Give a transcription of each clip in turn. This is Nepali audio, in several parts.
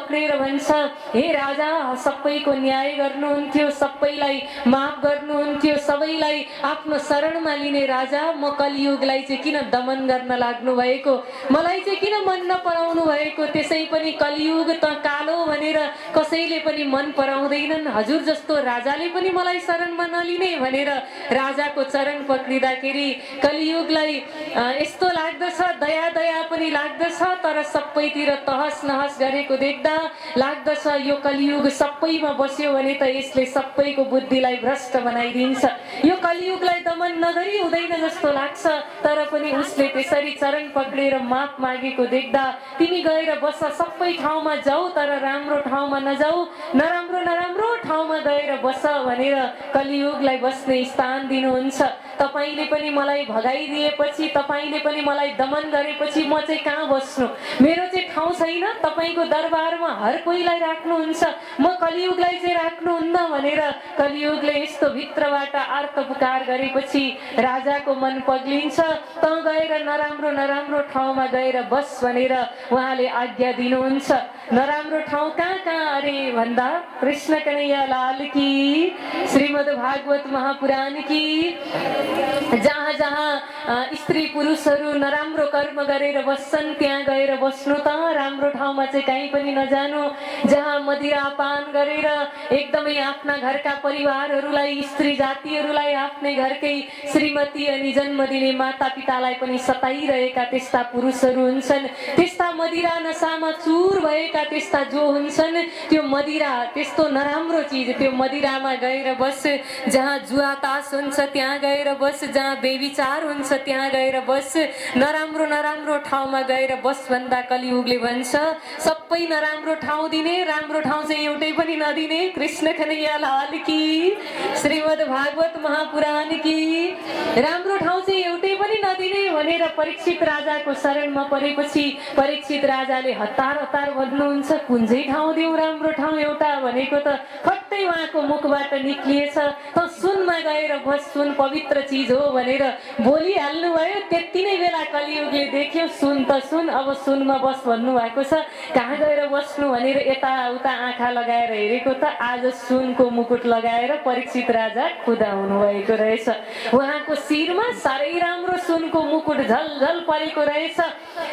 पक्रेर भन्छ, हे राजा सबैको न्याय गर्नुहुन्थ्यो, सबैलाई माफ गर्नुहुन्थ्यो, सबैलाई आफ्नो शरणमा लिने राजा, म कलियुगलाई चाहिँ किन दमन गर्न लाग्नु भएको, मलाई चाहिँ किन मन नपराउनु भएको। त्यसै पनि कलियुग त कालो भनेर कसैले पनि मन पराउँदैनन्, हजुर जस्तो राजाले पनि मलाई शरणमा नलिने भनेर राजाको चरण पक्रिँदाखेरि कलियुगलाई यस्तो लाग्दछ, दया दया पनि लाग्दछ, तर सबैतिर तहस नहस गरेको देख्दा लाग्दछ यो कलियुग सबैमा बस्यो भने त यसले सबैको बुद्धिलाई भ्रष्ट बनाइदिन्छ, यो कलियुगलाई दमन नगरी हुँदैन जस्तो लाग्छ। तर पनि उसले त्यसरी चरण पक्रेर माफ मागेको देख्दा तिमी गएर बस, सबै ठाउँमा जाऊ तर राम्रो ठाउँमा नजाऊ, नराम्रो नराम्रो ठाउँमा गएर बस भनेर कलियुगलाई बस्ने स्थान दिनुहुन्छ। तपाईले पनि मलाई भगाइदिएपछि, तपाईले पनि मलाई दमन गरेपछि म चाहिँ कहाँ बस्नु, मेरो चाहिँ ठाउँ छैन, तपाईको दरबारमा हर कोहीलाई राख्नुहुन्छ, म कलियुगलाई चाहिँ राख्नुहुन्न भनेर कलियुगले यस्तो भित्रबाट आर्त पुकार गरेपछि राजाको मन पग्लिन्छ। त गएर नराम्रो नराम्रो ठाउँमा गएर बस भनेर उहाँले आज्ञा दिनुहुन्छ। नराम्रो ठाउँ कहाँ कहाँ अरे भन्दा कृष्ण कन्हैया लाल की, श्रीमद् भागवत महापुराण की, जहाँ जहाँ स्त्री पुरुषहरू नराम्रो कर्म गरेर बस्छन् त्यहाँ गएर बस्नु त, राम्रो ठाउँमा चाहिँ कहीँ पनि नजानु। जहाँ मदिरापान गरेर एकदमै आफ्ना घरका परिवारहरूलाई, स्त्री जातिहरूलाई, आफ्नै घरकै श्रीमती अनि जन्म दिने माता पितालाई पनि सताइरहेका त्यस्ता पुरुषहरू हुन्छन्, त्यस्ता मदिरा नसामा चुर भएका त्यस्ता जो हुन्छन्, त्यो मदिरा त्यस्तो नराम्रो चिज, त्यो मदिरामा गएर बस। जहाँ जुवा तास हुन्छ त्यहाँ गएर बस, जहाँ बेविचार हुन्छ त्यहाँ गएर बस, नराम्रो नराम्रो ठाउँमा गएर बस भन्दा कलियुगले भन्छ सबै नराम्रो ठाउँ दिने, राम्रो ठाउँ चाहिँ एउटै पनि नदिने। कृष्ण कन्हैया लाल की, श्रीमद् भागवत महापुराण की, राम्रो ठाउँ चाहिँ एउटै पनि नदिने भनेर परीक्षित राजाको शरणमा परेपछि परीक्षित राजाले हतार हतार भन्नुहुन्छ, कुन चाहिँ ठाउँ दिउँ, राम्रो ठाउँ एउटा भनेको त फट्टै उहाँको मुखबाट निक्लिएछ, त सुनमा गएर बस, सुन पवित्र चिज हो भनेर बोलिहाल्नु भयो। त्यति नै बेला कलियुगले देख्यो, सुन त सुन, अब सुनमा बस भन्नु भएको छ, कहाँ गएर बस्नु भनेर यताउता आँखा लगाएर हेरेको त आज सुनको मुकुट लगाएर परीक्षित राजा खुदाउनु भएको रहेछ। उहाँको शिरमा साह्रै राम्रो सुनको मुकुट झलझल परेको रहेछ।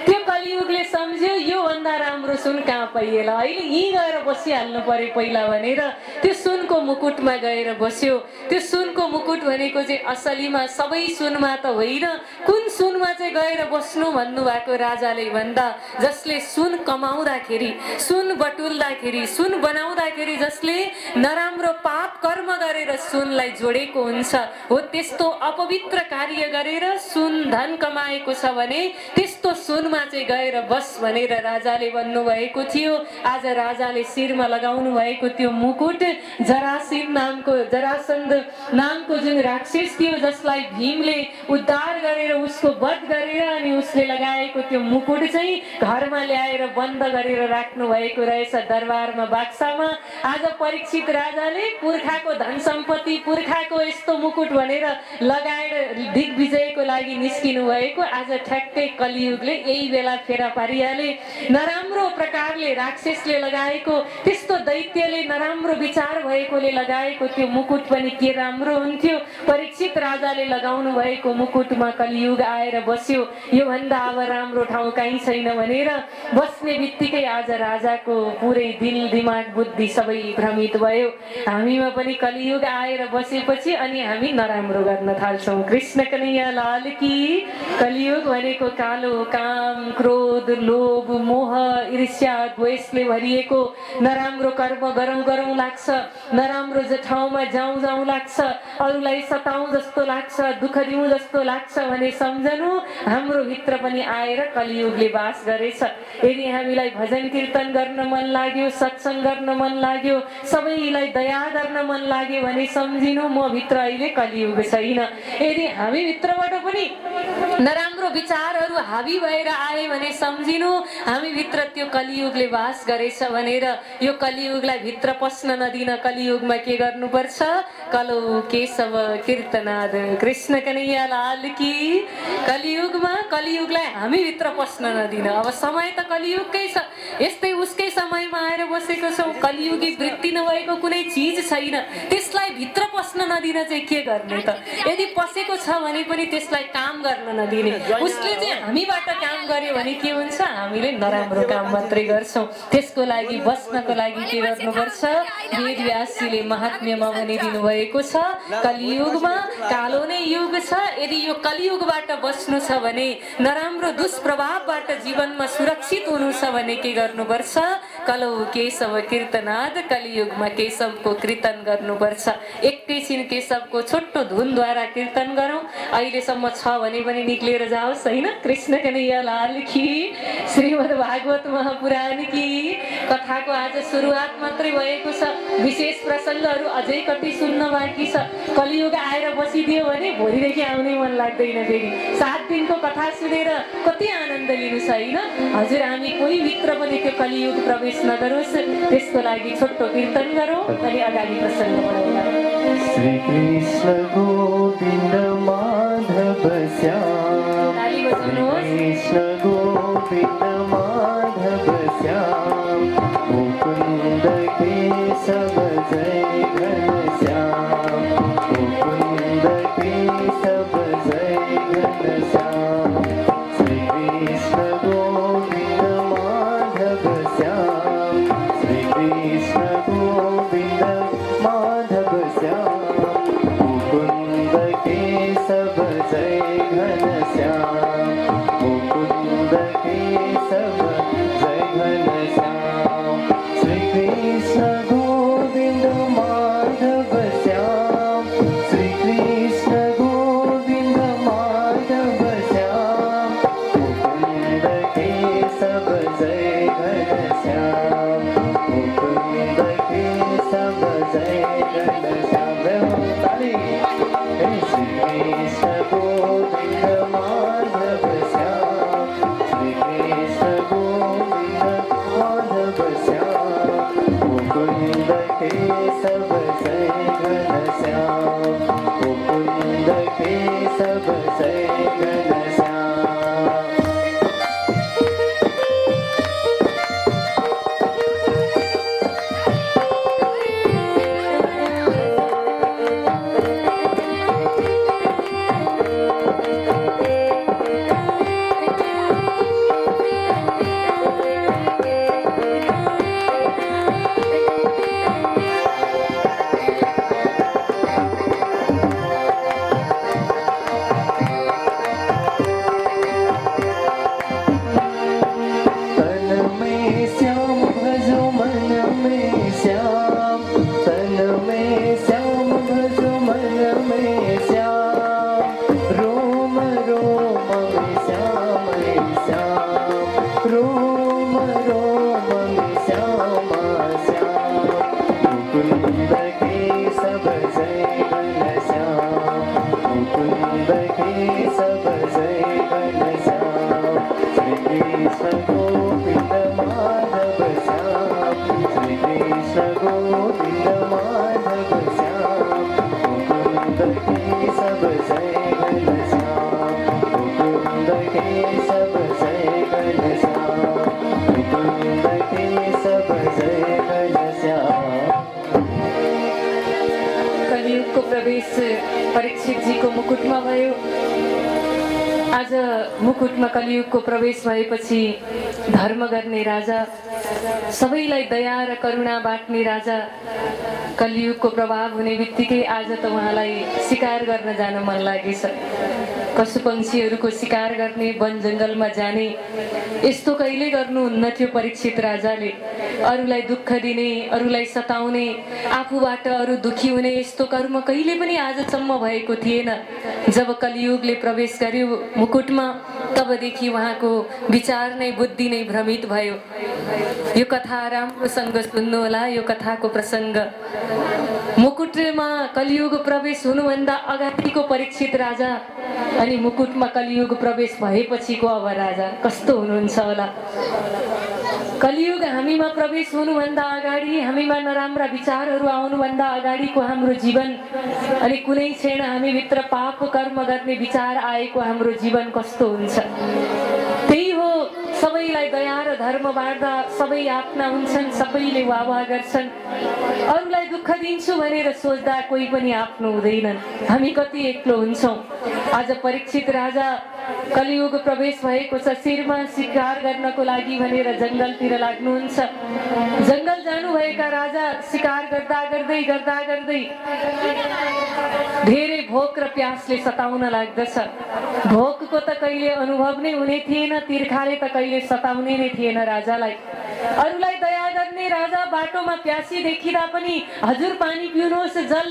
त्यो कलियुगले सम्झ्यो यो भन्दा राम्रो सुन कहाँ पाइएला, अहिले यहीँ गएर बसिहाल्नु पर्यो पहिला भनेर त्यो सुनको मुकुटमा गएर बस्यो। त्यो सुनको मुकुट भनेको चाहिँ असलीमा सबै सुनमा त होइन, कुन सुनमा चाहिँ गएर बस्नु भन्नुभएको राजाले भन्दा जसले सुन कमाउँदाखेरि, सुन बटुल्दाखेरि, सुन बनाउँदाखेरि जसले नराम्रो पाप कर्म गरेर सुनलाई जोडेको हुन्छ, हो त्यस्तो अपवित्र कार्य गरेर सुन धन कमाएको छ भने त्यस्तो सुनमा चाहिँ गएर बस भनेर राजाले भन्नुभएको थियो। आज राजाले शिरमा लगाउनु भएको त्यो मुकुट जरासन्ध नामको जुन राक्षस थियो, जसलाई भीमले उद्धार गरेर उसको वध गरेर अनि उसले लगाएको त्यो मुकुट चाहिँ घरमा ल्याएर बन्द गरेर राख्नु भएको रहेछ दरबारमा, बाक्सामा। आज परीक्षित राजाले पुर्खाको धन सम्पत्ति, पुर्खाको यस्तो मुकुट भनेर लगाएर दिग्विजयको लागि निस्किनु भएको, आज ठ्याक्कै कलियुगले यही बेला फेरा पारिहाले। नराम्रो प्रकारले राक्षसले लगाएको, त्यस्तो दैत्यले नराम्रो विचार भएकोले लगाएको त्यो मुकुट पनि के राम्रो हुन्थ्यो, परीक्षित राजाले लगाउनु भएको मुकुटमा कलियुग आएर बस्यो। यो भन्दा अब राम्रो ठाउँ कहीँ छैन भनेर बस्ने बित्तिकै आज राजाको पुरै दिल दिमाग बुद्धि सबै भ्रमित भयो। हामीमा पनि कलियुग आएर बसेपछि अनि हामी नराम्रो गर्न थाल्छौँ। कृष्ण कन्हैया लाल की। कलियुग भनेको कालो काम, क्रोध, लोभ, मोह, ईर्ष्या, द्वेषले भरिएको नराम्रो कर्म गरौँ गरौँ लाग्छ, नराम्रो ठाउँमा जाउँ जाउँ लाग्छ, अरूलाई सताउँ जस्तो लाग्छ, दुःख दिउँ जस्तो लाग्छ भने सम्झनु हाम्रो भित्र पनि आएर कलियुगले बास गरेछ। यदि हामीलाई भजन कीर्तन गर्न मन लाग्यो, सत्संग गर्न मन लाग्यो, सबैलाई दया गर्न मन लाग्यो भने सम्झिनु म भित्र अहिले कलियुग छैन। यदि हामी भित्रबाट पनि नराम्रो नराम्रो विचारहरू हावी भएर आए भने सम्झिनु हामी भित्र त्यो कलियुगले वास गरेछ भनेर। यो कलियुगलाई भित्र पस्न नदिन कलियुगमा के गर्नुपर्छ? कलौ केशव कीर्तनाद कृष्ण कन्हैया लाल की। कलियुगमा कलियुगलाई हामी भित्र पस्न नदिन। अब समय त कलियुगकै छ, यस्तै उसकै समयमा आएर बसेको छौँ। कलियुगी वृत्ति नभएको कुनै चिज छैन, त्यसलाई भित्र पस्न नदिन चाहिँ के गर्ने त? यदि पसेको छ भने पनि त्यसलाई काम गर्न नदिने। उसले चाहिँ हामीबाट काम गर्यो भने के हुन्छ? हामीले नराम्रो काम मात्रै गर्छौँ। त्यसको लागि बस्नको लागि के गर्नुपर्छ? वेद व्यासजीले महात्म्यमा भनिदिनु भएको छ, कलियुगमा कालो नै युग छ। यदि यो कलियुगबाट बस्नु छ भने, नराम्रो दुष्प्रभावबाट जीवनमा सुरक्षित हुनु छ भने के गर्नुपर्छ? कलौ केशव कीर्तनाद, कलियुगमा केशवको कीर्तन गर्नुपर्छ। एकैछिन केशवको छोटो धुनद्वारा कीर्तन गरौँ। अहिलेसम्म छ भने पनि निक्लिएर जाओस् होइन। कृष्ण कन्हैया लाल की, श्रीमद् भागवत महापुराण की। कथाको आज सुरुवात मात्रै भएको छ, विशेष प्रसङ्गहरू अझै कति सुन्न बाँकी छ। कलियुग आएर बसिदियो भने भोलिदेखि आउनै मन लाग्दैन फेरि। 7 दिनको कथा सुनेर कति आनन्द लिनु छ होइन। हजुर हामी कोही भित्र पनि त्यो कलियुग प्रवेश नगरोस्, त्यसको लागि छोटो कीर्तन गरौँ अनि अगाडि प्रसङ्ग बढाउँला। श्री कृष्ण गोविन्द माधव श्याम, कृष्ण गोविन्द माधव श्याम, मुकुंद केशव जय घनश्याम, मुकुंद केशव जय घनश्याम। श्री कृष्ण गोविन्द माधव श्याम, श्री कृष्ण गोविन्द माधव श्याम, मुकुंद केशव जय घनश्याम, मुकुंद केशव जय घनश्याम। श्री कृष्ण गोविंद माधव श्याम, श्री कृष्ण गोविंद माधव श्याम, मुकुंद केशव जय घनश्याम, मुकुंद केशव जय घनश्याम। श्री कृष्ण गोविंद माधव श्याम, श्री कृष्ण गोविंद माधव श्याम, मुकुंद केशव जय घनश्याम, मुकुंद केशव जय घनश्याम। कलियुगको प्रवेश परीक्षितजीको मुकुटमा भयो। आज मुकुटमा कलियुगको प्रवेश भएपछि धर्म गर्ने राजा, सबैलाई दया र करुणा बाँट्ने राजा, कलियुगको प्रभाव हुने बित्तिकै आज त उहाँलाई शिकार गर्न जान मन लागेछ। पशुपक्षीहरूको शिकार गर्ने, वन जङ्गलमा जाने, यस्तो कहिले गर्नुहुन्न थियो परीक्षित राजाले। अरूलाई दुःख दिने, अरूलाई सताउने, आफूबाट अरू दुखी हुने यस्तो कर्म कहिले पनि आजसम्म भएको थिएन। जब कलियुगले प्रवेश गर्यो मुकुटमा, तबदेखि उहाँको विचार नै बुद्धि नै भ्रमित भयो। यो कथा राम्रोसँग सुन्नुहोला। यो कथाको प्रसङ्ग मुकुटमा कलियुग प्रवेश हुनुभन्दा अगाडिको परीक्षित राजा अनि मुकुटमा कलियुग प्रवेश भएपछिको अब राजा कस्तो हुनुहुन्छ होला। कलियुग हामीमा प्रवेश हुनुभन्दा अगाडि, हामीमा नराम्रा विचारहरू आउनुभन्दा अगाडिको हाम्रो जीवन अनि कुनै क्षण हामीभित्र पाप कर्म गर्ने विचार आएको हाम्रो जीवन कस्तो हुन्छ। त्यही हो, सबैलाई दया र धर्म बाँड्दा सबै आफ्ना हुन्छन्, सबैले वाह गर्छन्। अरूलाई दुःख दिन्छु भनेर सोच्दा कोही पनि आफ्नो हुँदैनन्। हामी कति एक्लो हुन्छौँ। आज परीक्षित राजा कलियुग प्रवेश भएको छ। शिरमा शिकार गर्नको लागि भनेर जङ्गलतिर लाग्नुहुन्छ। जङ्गल जानुभएका राजा शिकार गर्दा गर्दै धेरै भोक र प्यासले सताउन लाग्दछ। भोकको त कहिले अनुभव नै हुने थिएन, तिर्खाले त कहिले सताउने नै थिएन राजालाई। अरूलाई दया गर्ने राजा बाटोमा प्यासी देखिँदा पनि हजुर पानी पिउनुहोस्, जल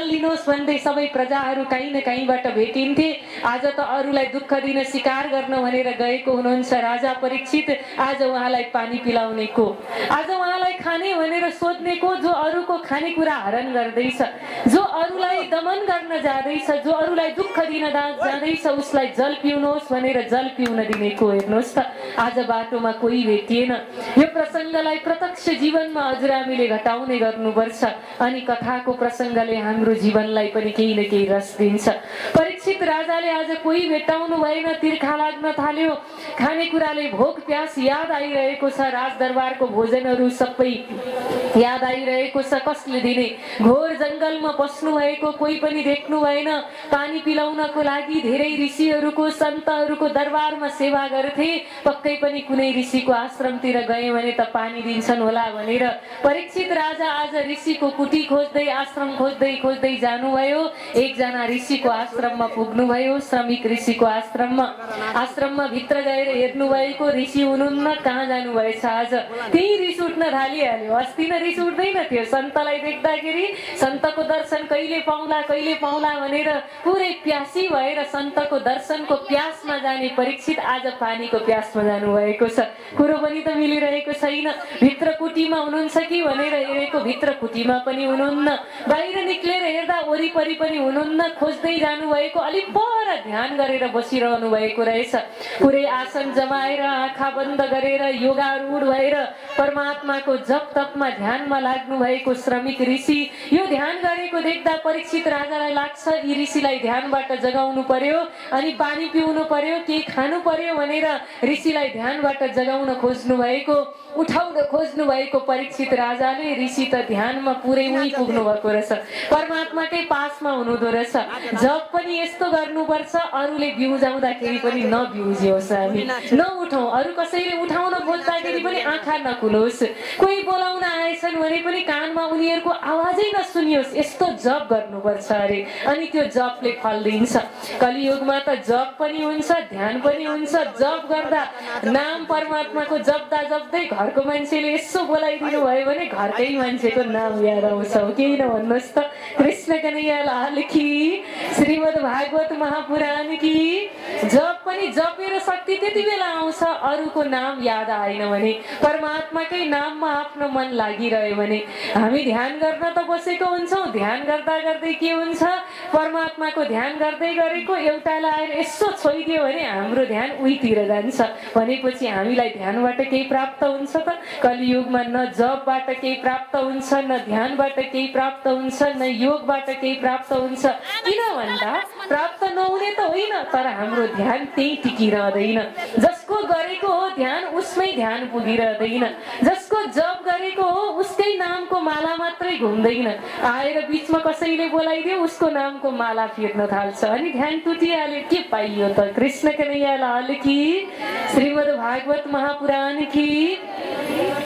लिनुहोस् भन्दै सबै प्रजाहरू कहीँ न कहीँबाट भेटिन्थे। आज त अरूलाई दुःख दिन शिकार गर्न भनेर गएको हुनुहुन्छ राजा परीक्षित। आज उहाँलाई पानी पिलाउने को, आज उहाँलाई खाने भनेर सोध्ने को, जो अरूको खानेकुरा हरण गर्दैछ, जो अरूलाई दमन गर्न जाँदैछ, जो अरूलाई दुःख दिन जाँदैछ, उसलाई जल पिउनुहोस् भनेर जल पिउन दिने को। हेर्नुहोस् त, आज बाटोमा कोही भेटिएन। यो प्रसङ्गलाई प्रत्यक्ष जीवनमा हजुरआमीले घटाउने गर्नुपर्छ अनि कथाको प्रसङ्गले हाम्रो जीवनलाई पनि केही न केही रस दिन्छ। परीक्षित राजाले आज कोही भेटाउनु भएन, तिर्खा लाग्न थाल्यो। खानेकुराले भोक प्यास याद आइरहेको छ, राजदरबारको भोजनहरू सबै याद आइरहेको छ। कसले दिने? घोर जङ्गलमा बस्नु भएको कोही पनि देख्नु भएन। पानी पिलाउनको लागि धेरै ऋषिहरूको सन्तहरूको दरबारमा सेवा गर्थे। पक्कै पनि कुनै ऋषिको आश्रमतिर गए भने त पानी दिन्छन् होला भनेर परीक्षित राजा आज ऋषिको कुटी खोज्दै, आश्रम खोज्दै जानुभयो। एकजना ऋषिको आश्रममा पुग्नुभयो, श्रमिक ऋषिको आश्रममा भित्र गएर हेर्नु भएको ऋषि हुनुहुन्न। कहाँ जानुभएछ? आज त्यही रिस उठ्न थालिहाल्यो। अस्ति नै रिस उठ्दैन थियो सन्तलाई देख्दाखेरि। सन्तको दर्शन कहिले पाउला भनेर पुरै प्यासी भएर सन्तको दर्शनको प्यासमा जाने परीक्षित आज पानीको प्यासमा जानुभएको छ। कुरो पनि त मिलिरहेको छैन। भित्र कुटीमा हुनुहुन्छ कि भनेर हेरेको, भित्र कुटीमा पनि हुनुहुन्न। बाहिर निक्लेर हेर्दा वरिपरि पनि हुनुहुन्न। खोज्दै जानुभएको, अलिक पर ध्यान गरेर बसिरहनु भएको रहेछ। पुरै आसन जमाएर, आँखा बन्द गरेर, योगारूढ भएर परमात्माको जप तपमा ध्यानमा लाग्नु भएको श्रमिक ऋषि यो ध्यान गरेको देख्दा परीक्षित राजालाई लाग्छ यी ऋषिलाई ध्यानबाट जगाउनु पर्यो अनि पानी पिउनु पर्यो, केही खानु पर्यो भनेर ऋषिलाई ध्यानबाट जगाउन खोज्नु भएको, उठाउन खोज्नु भएको परीक्षित राजाले ऋषि त ध्यानमा पुरै उही पुग्नु भएको रहेछ, परमात्माकै पासमा हुनुहुँदो रहेछ। जप पनि यस्तो गर्नुपर्छ, अरूले बिउजाउँदाखेरि पनि नबिउजियोस्, हामी नउठौँ, अरू कसैले उठाउन खोज्दाखेरि पनि आँखा नखुलोस्, कोही बोलाउन आएछन् भने पनि कानमा उनीहरूको आवाजै नसुनियोस्। यस्तो जप गर्नुपर्छ अरे, अनि त्यो जपले फल दिन्छ। कलियुगमा त जप पनि हुन्छ, ध्यान पनि हुन्छ। जप गर्दा नाम परमात्माको जप्दै घरको मान्छेले यसो बोलाइदिनु भयो भने घरकै मान्छेको नाम याद आउँछ। हो केही नभन्नुहोस् त। कृष्ण कन्हैया लाल की, श्रीमद् भागवत महापुराण की। जप पनि जपेर शक्ति त्यति बेला आउँछ अरूको नाम याद आएन भने, परमात्माकै नाममा आफ्नो मन लागिरह्यो भने। हामी ध्यान गर्न त बसेको हुन्छौँ, ध्यान गर्दा गर्दै के हुन्छ, परमात्माको ध्यान गर्दै गरेको एउटालाई आएर यसो छोइदियो भने हाम्रो ध्यान उहीतिर जान्छ। भनेपछि हामीलाई ध्यानबाट केही प्राप्त हुन्छ त? कलियुगमा न जपबाट केही प्राप्त हुन्छ, न ध्यानबाट केही प्राप्त हुन्छ, न योगबाट केही प्राप्त हुन्छ। किन भन्दा प्राप्त नहुने त होइन, तर हाम्रो ध्यान त्यही टिकिरहँदैन। जसको गरेको हो ध्यान उसमै ध्यान पुगिरहँदैन, जसको जप गरेको हो उसकै नामको माला मात्रै घुम्दैन। आएर बिचमा कसैले बोलाइदियो उसको नामको माला फिर्न थाल्छ अनि ध्यान टुटिहाल्यो। के पाइयो त? कृष्ण कन्हैया लाल की, श्रीमद् भागवत महापुराण की।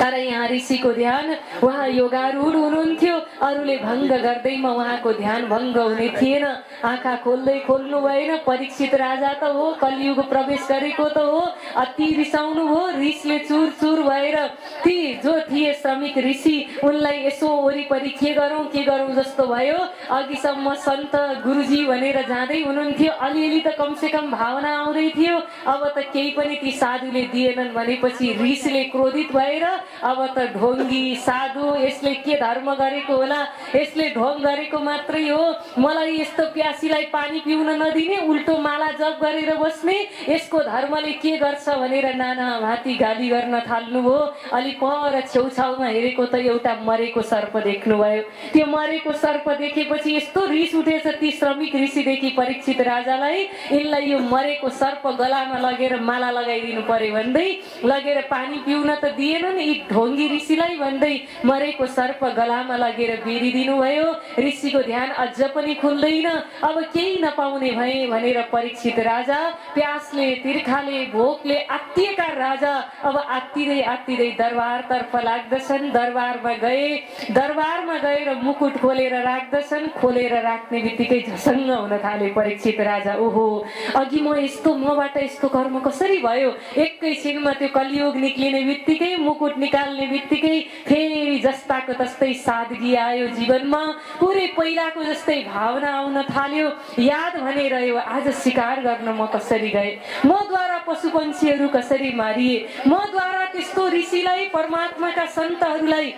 तर यहाँ ऋषिको ध्यान, उहाँ योगारूढ हुनुहुन्थ्यो, अरूले भङ्ग गर्दैमा उहाँको ध्यान भङ्ग हुने थिएन। आँखा खोल्दै खोल्नु भएन। परीक्षित राजा त हो, कलियुग प्रवेश गरेको त हो, अति रिसाउनु भयो, रिसले चुर चुर भएर ती जो थिए श्रमिक ऋषि उनलाई यसो वरिपरि के गरौँ जस्तो भयो। अघिसम्म सन्त गुरुजी भनेर जाँदै हुनुहुन्थ्यो, अलिअलि त कमसे कम भावना आउँदै थियो। अब त केही पनि ती साधुले दिएनन् भनेपछि रिसले क्रोधित भएर अब त ढोङ्गी साधु यसले के धर्म गरेको होला, यसले ढोङ गरेको मात्रै हो, मलाई यस्तो प्यासीलाई पानी पिउन नदिने, उल्टो माला जप गरेर बस्ने, यसको धर्मले के गर्छ भनेर नाना भाती गाली गर्न थाल्नुभयो। अलि पर छेउछाउमा हेरेको त एउटा मरेको सर्प देख्नुभयो। त्यो मरेको सर्प देखेपछि यस्तो रिस उठेछ ती श्रमिक ऋषिदेखि परीक्षित राजालाई, यिनलाई यो मरेको सर्प गलामा लगेर माला लगाइदिनु पर्यो भन्दै लगेर पानी पिउन त दिएनन् यी ढोङ्गी ऋषिलाई भन्दै मरेको सर्प गलामा लगेर बेरिदिनु भयो। ऋषिको ध्यान अझ पनि खुल्दैन, अब केही नपाउने भए भनेर परीक्षित राजा प्यासले तिर्खाले भोकले आत्तिएका राजा अब आत्तिँदै दरबारतर्फ लाग्दछन्। दरबारमा गएर मुकुट खोलेर राख्दछन्। खोलेर राख्ने बित्तिकै झसङ्ग हुन थाले परीक्षित राजा। ओहो, अघि मबाट यस्तो कर्म कसरी भयो? एकैछिनमा त्यो कलियुग निक्लिने बित्तिकै, मुकुट निकाल्ने बित्तिकै फेरि जस्ताको तस्तै सादगी आयो जीवनमा, पुरै पहिलाको जस्तै भावना आउन थाल्यो। याद भने रह्यो, आज शिकार गर्न म कसरी गए, मद्वारा पशु पक्षीहरू कसरी मारिए, मद्वारा त्यस्तो ऋषिलाई, परमात्माका सन्तहरूलाई,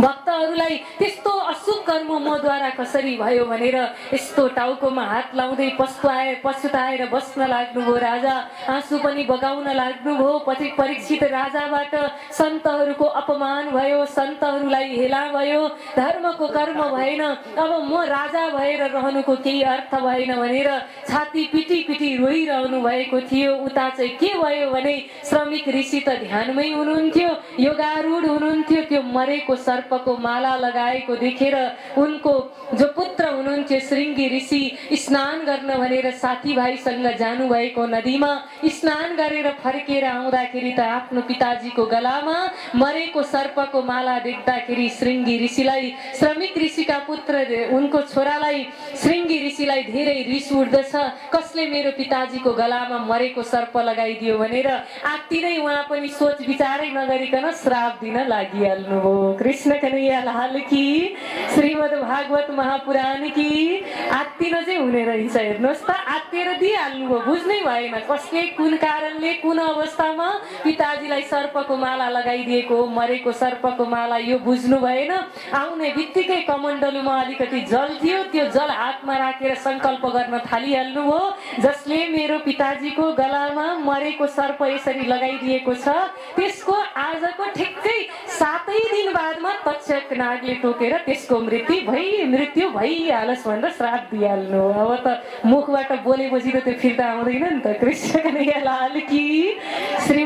भक्तहरूलाई त्यस्तो अशुभ कर्म मद्वारा कसरी भयो भनेर यस्तो टाउकोमा हात लाउँदै पछुताएर बस्न लाग्नुभयो राजा। आँसु पनि बगाउन लाग्नुभयो। पछि परीक्षित राजाबाट सन्तहरूको अपमान भयो, सन्तहरूलाई हेला भयो, धर्मको कर्म भएन, अब म राजा भएर रहनुको केही अर्थ भएन भनेर छाती पिटी रोइरहनु भएको थियो। उता चाहिँ के भयो भने श्रमिक ऋषि त ध्यानमै हुनुहुन्थ्यो, योगारूढ हुनुहुन्थ्यो। त्यो मरेको सर्पको माला लगाएको देखेर उनको जो पुत्र हुनुहुन्थ्यो श्रृंगी ऋषि स्नान गर्न भनेर साथीभाइसँग जानुभएको नदीमा स्नान गरेर फर्केर आउँदाखेरि त आफ्नो पिताजीको गलामा मरेको सर्पको माला देख्दाखेरि श्रृंगी ऋषिलाई, श्रमिक ऋषिका पुत्र उनको छोरालाई श्रृंगी ऋषिलाई धेरै रिस उठ्दछ। कसले मेरो पिताजीको गलामा मरेको सर्प लगाइदियो भनेर आत्तिँदै उहाँ पनि सोच विचारै नगरिकन श्राप दिन लागिहाल्नुभयो। कृष्ण कन्हैया लाल की, श्रीमद् भागवत महापुराण की। आत्तिन चाहिँ हुने रहेछ, हेर्नुहोस् त, आत्तिएर दिइहाल्नुभयो, बुझ्नै भएन कसले कुन कारणले कुन अवस्थामा पिताजीलाई सर्पको माला लगाइदिएको हो, मरेको सर्पको माला, यो बुझ्नु भएन। आउने बित्तिकै कमण्डलुमा अलिकति जल थियो, त्यो जल हातमा राखेर संकल्प गर्न थालिहाल्नुभयो, जसले मेरो पिताजीको गलामा मरेको सर्प यसरी लगाइदिएको छ त्यसको आजको ठिक्कै 7 दिन बादमा तक्षक नागले टोकेर त्यसको मृत्यु भइहालोस् भनेर श्राप दिइहाल्नु। अब त मुखबाट बोलेपछि त त्यो फिर्ता आउँदैन नि त। कृष्ण कन्हैया लाल की। श्री